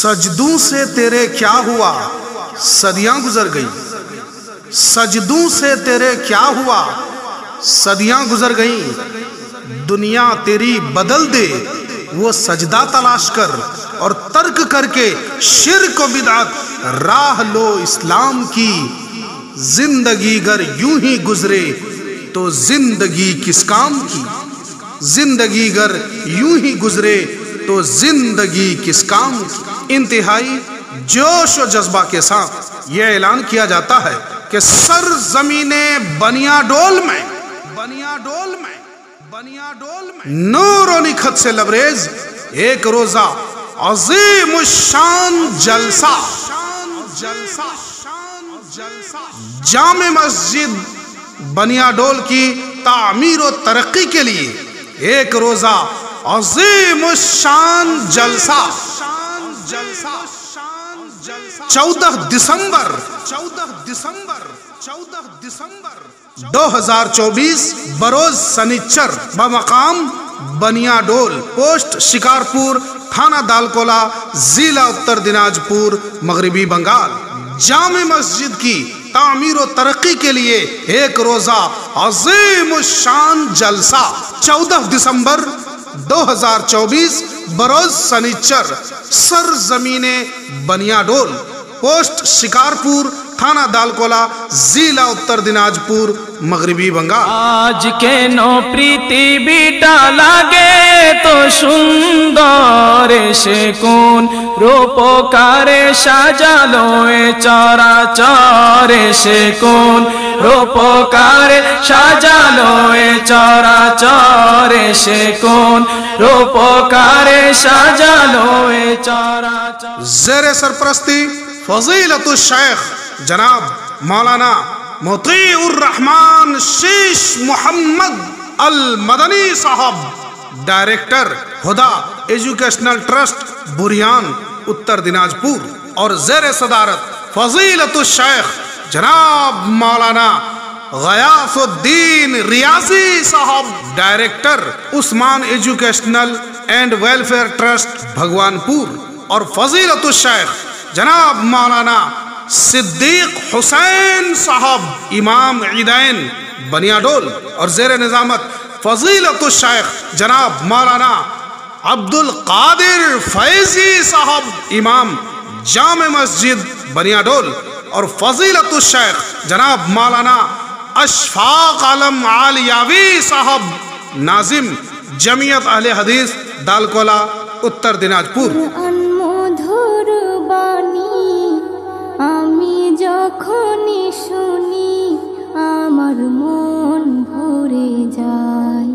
سجدوں سے تیرے کیا ہوا صدیاں گزر گئی، سجدوں سے تیرے کیا ہوا صدیاں گزر گئیں، دنیا تیری بدل دے وہ سجدہ تلاش کر اور ترک کر کے شرک و بدعت راہ لو اسلام کی، زندگی گر یوں ہی گزرے تو زندگی کس کام کی، زندگی گر یوں ہی گزرے تو زندگی کس کام کی۔ انتہائی جوش و جذبہ کے ساتھ یہ اعلان کیا جاتا ہے کہ سرزمین بنیاڈول میں نور و نکھت سے لبریز ایک روزہ عظیم الشان جلسہ جامع مسجد بنیاڈول کی تعمیر و ترقی کے لیے ایک روزہ عظیم الشان جلسہ 14 دسمبر 2024 بروز سنیچر بمقام بنیاڈول، پوسٹ شکارپور، تھانہ دالکولہ، ضلع اتر دناج پور، مغربی بنگال۔ جامع مسجد کی تعمیر و ترقی کے لیے ایک روزہ عظیم الشان جلسہ 14 دسمبر 2024 بروز سنیچر، سرزمین بنیاڈول، پوسٹ شکارپور، تھانہ دالکولہ، ضلع اتر دناج پور، مغربی بنگال। আজ কেন পৃথিবীটা লাগে তো সুন্দর, সে কোন রূপকারে সাজালো এ চরাচরে, সে কোন রূপকারে সাজালো এ চরাচরে, সে কোন রূপকারে সাজালো এ চরাচরে। زیر سرپرستی فضیلت الشیخ جناب مولانا مطیع الرحمن شیش محمد المدنی صاحب، ڈائریکٹر ہدا ایجوکیشنل ٹرسٹ بریان اتر دناج پور، اور زیر صدارت فضیلت الشیخ جناب مولانا غیاث الدین ریاضی صاحب، director Usman educational and welfare trust بھگوان پور، اور فضیلت الشیخ جناب مولانا صدیق حسین صاحب، امام عیدین بنیاڈول، اور زیر نظامت فضیلت الشیخ جناب مولانا عبد القادر فیضی صاحب، امام جامع مسجد بنیاڈول، اور فضیلت الشیخ جناب مولانا اشفاق عالم عالیاوی صاحب، ناظم جمعیت اہل حدیث دالکولہ اتر دناج پور۔ আমি যখনই শুনি আমার মন ভরে যায়,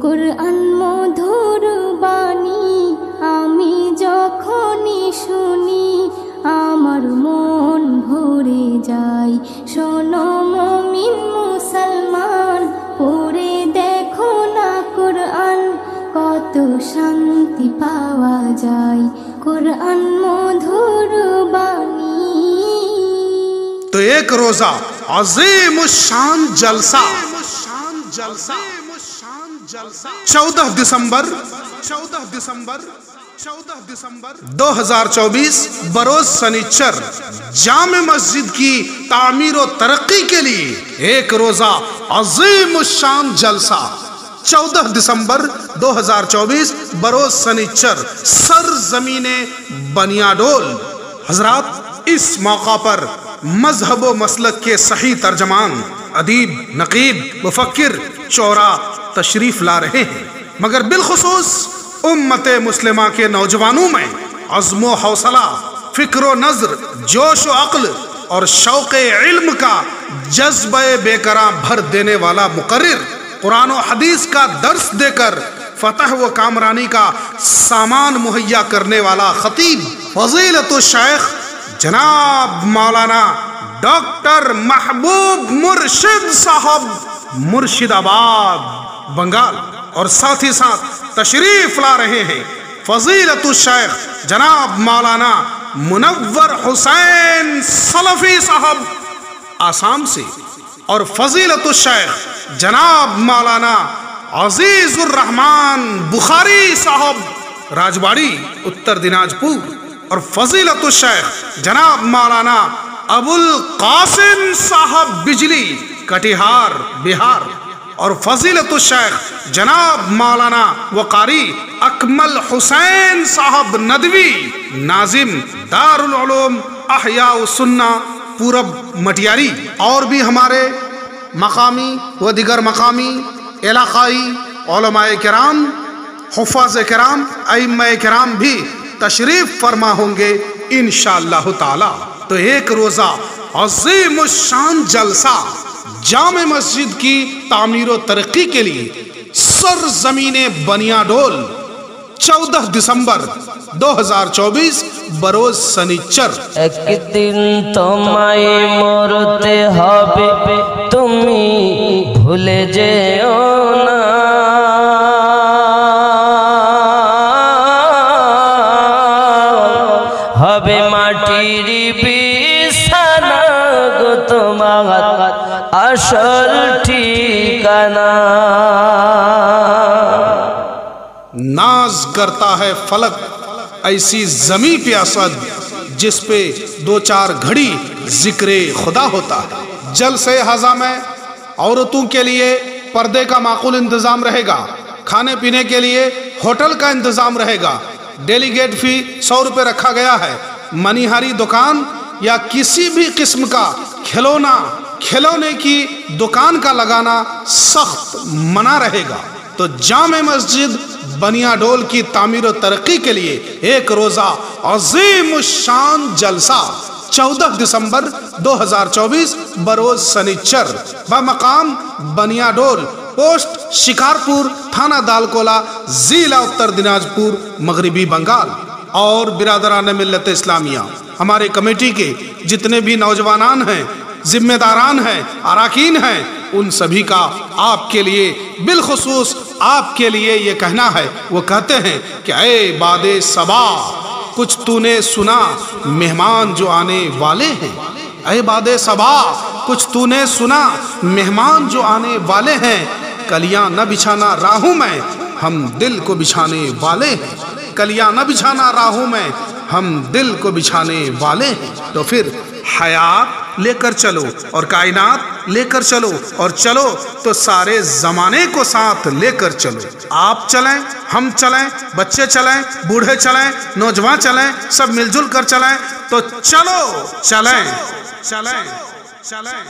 কোরআন মধুর বাণী আমি যখনই শুনি আমার মন ভরে যায়। শোনো মুমিন মুসলমান, পড়ে দেখো না কোরআন, কত শান্তি পাওয়া যায় কোরআন মধুর বাণী। تو ایک روزہ عظیم الشان جلسہ 14 دسمبر 2024 بروز سنیچر جامع مسجد کی تعمیر و ترقی کے لیے ایک روزہ عظیم الشان جلسہ 14 دسمبر 2024 بروز سنیچر، سرزمین بنیاڈول۔ حضرات، اس موقع پر مذہب و مسلک کے صحیح ترجمان، ادیب، نقیب، مفکر، شعراء تشریف لا رہے ہیں، مگر بالخصوص امت مسلمہ کے نوجوانوں میں عزم و حوصلہ، فکر و نظر، جوش و عقل اور شوق علم کا جذبہ بے قرار بھر دینے والا مقرر، قرآن و حدیث کا درس دے کر فتح و کامرانی کا سامان مہیا کرنے والا خطیب فضیلت الشیخ جناب مولانا ڈاکٹر محبوب مرشد صاحب، مرشد آباد بنگال، اور ساتھ ہی ساتھ تشریف لا رہے ہیں فضیلت الشیخ جناب مولانا منور حسین سلفی صاحب، آسام سے، اور فضیلت الشیخ جناب مولانا عزیز الرحمان بخاری صاحب، راجواڑی اتر دناج پور، اور فضیلت الشیخ جناب مولانا ابوال قاسم صاحب بجلی کٹیہار بہار، اور فضیلت الشیخ جناب مولانا وقاری اکمل حسین صاحب ندوی ناظم دارالعلوم احیاء السنہ پورب مٹیاری، اور بھی ہمارے مقامی و دیگر مقامی علاقائی علماء کرام، حفاظ کرام، ائمہ کرام بھی تشریف فرما ہوں گے انشاءاللہ تعالی۔ تو ایک روزہ عظیم الشان جلسہ جامع مسجد کی تعمیر و ترقی کے لیے سرزمین بنیا ڈول 14 دسمبر 2024 بروز سنیچر۔ একদিন তোমায় মরতে হবে, তুমি ভুলে যেও না। হবে মাটির বিছানা গো তোমার আসল ঠিকানা। ناز کرتا ہے فلک ایسی زمیں پہ اسد، جس پہ دو چار گھڑی ذکر خدا ہوتا ہے۔ جلسے ہضہ میں عورتوں کے لیے پردے کا معقول انتظام رہے گا، کھانے پینے کے لیے ہوٹل کا انتظام رہے گا، ڈیلیگیٹ فی 100 روپے رکھا گیا ہے۔ منیہاری دکان یا کسی بھی قسم کا کھلونے کی دکان کا لگانا سخت منع رہے گا۔ تو جامع مسجد بنیا ڈول کی تعمیر و ترقی کے لیے ایک روزہ عظیم الشان جلسہ 14 دسمبر 2024 بروز سنیچر بمقام بنیا ڈول، پوسٹ شکارپور، تھانہ دالکولہ، ضلع اتر دناجپور، مغربی بنگال۔ اور برادران ملت اسلامیہ، ہمارے کمیٹی کے جتنے بھی نوجوانان ہیں، ذمہ داران ہیں، اراکین ہیں، ان سبھی کا آپ کے لیے بالخصوص آپ کے لیے یہ کہنا ہے۔ وہ کہتے ہیں کہ اے باد صبا کچھ تو نے سنا، مہمان جو آنے والے ہیں۔ اے باد صبا کچھ تو نے سنا، مہمان جو آنے والے ہیں۔ کلیاں نہ بچھانا راہوں میں، ہم دل کو بچھانے والے ہیں۔ کلیاں نہ بچھانا راہوں میں، ہم دل کو بچھانے والے ہیں۔ تو پھر حیات لے کر چلو اور کائنات لے کر چلو، اور چلو تو سارے زمانے کو ساتھ لے کر چلو۔ آپ چلیں، ہم چلیں، بچے چلیں، بوڑھے چلیں، نوجوان چلیں، سب مل جل کر چلیں۔ تو چلو چلیں چلیں چلیں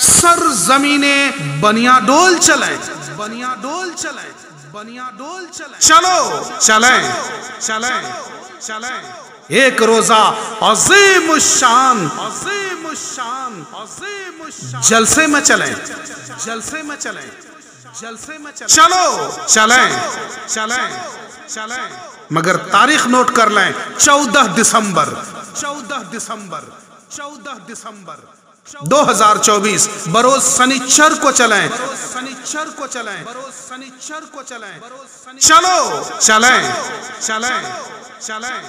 سرزمین بنیا ڈول چلیں، بنیا ڈول چلیں، بنیا ڈول چلیں، چلو چلیں چلیں چلیں۔ ایک روزہ عظیم الشان جلسے میں چلیں، جلسے میں چلیں، جلسے میں چلیں، چلو چلیں چلیں چلیں۔ مگر تاریخ نوٹ کر لیں، 14 دسمبر 2024 بروز سنیچر کو چلیں، سنیچر کو چلیں، سنیچر کو چلیں، چلو چلیں چلیں چلیں۔